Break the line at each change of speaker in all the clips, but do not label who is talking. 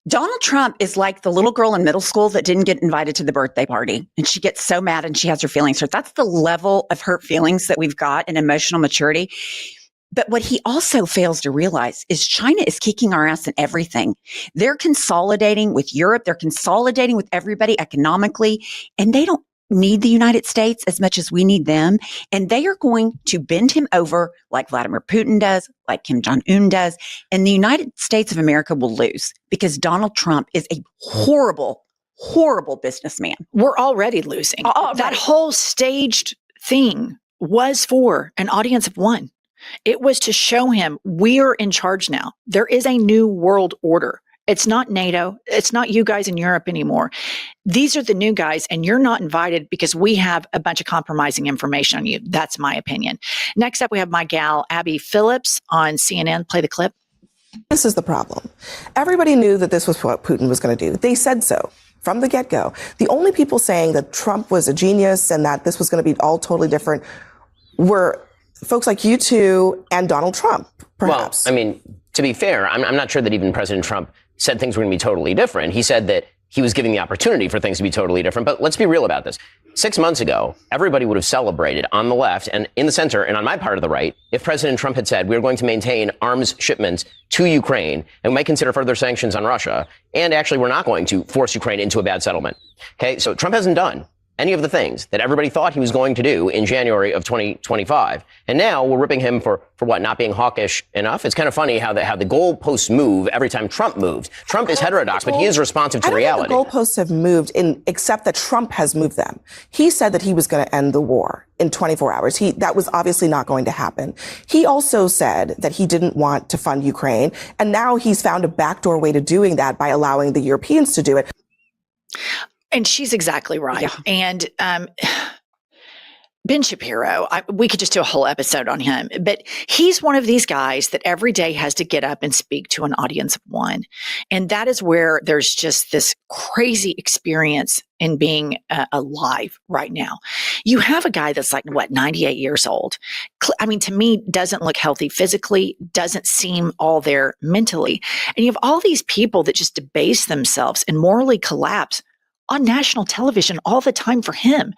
Donald Trump is like the little girl in middle school that didn't get invited to the birthday party. And she gets so mad and she has her feelings hurt. That's the level of hurt feelings that we've got in emotional maturity. But what he also fails to realize is China is kicking our ass in everything. They're consolidating with Europe. They're consolidating with everybody economically, and they don't need the United States as much as we need them. And they are going to bend him over like Vladimir Putin does, like Kim Jong-un does. And the United States of America will lose because Donald Trump is a horrible, horrible businessman.
We're already losing. That whole staged thing was for an audience of one. It was to show him we're in charge now. There is a new world order. It's not NATO. It's not you guys in Europe anymore. These are the new guys, and you're not invited because we have a bunch of compromising information on you. That's my opinion. Next up, we have my gal, Abby Phillips on CNN. Play the clip.
This is the problem. Everybody knew that this was what Putin was going to do. They said so from the get-go. The only people saying that Trump was a genius and that this was going to be all totally different were folks like you two and Donald Trump, perhaps.
Well, I mean, to be fair, I'm not sure that even President Trump said things were going to be totally different. He said that he was giving the opportunity for things to be totally different. But let's be real about this. 6 months ago, everybody would have celebrated on the left and in the center and on my part of the right if President Trump had said we're going to maintain arms shipments to Ukraine and we might consider further sanctions on Russia. And actually, we're not going to force Ukraine into a bad settlement. Okay, so Trump hasn't done any of the things that everybody thought he was going to do in January of 2025. And now we're ripping him for what, not being hawkish enough? It's kind of funny how the goalposts move every time Trump moves. Trump is heterodox, but he is responsive to reality.
The goalposts have moved except that Trump has moved them. He said that he was going to end the war in 24 hours. That was obviously not going to happen. He also said that he didn't want to fund Ukraine. And now he's found a backdoor way to doing that by allowing the Europeans to do it.
And she's exactly right. Yeah. And Ben Shapiro, we could just do a whole episode on him, but he's one of these guys that every day has to get up and speak to an audience of one. And that is where there's just this crazy experience in being alive right now. You have a guy that's like, 98 years old. I mean, to me, doesn't look healthy physically, doesn't seem all there mentally. And you have all these people that just debase themselves and morally collapse on national television all the time for him.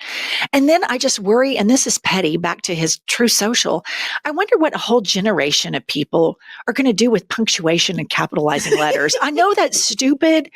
And then I just worry, and this is petty, back to his True Social, I wonder what a whole generation of people are going to do with punctuation and capitalizing letters. I know that's stupid,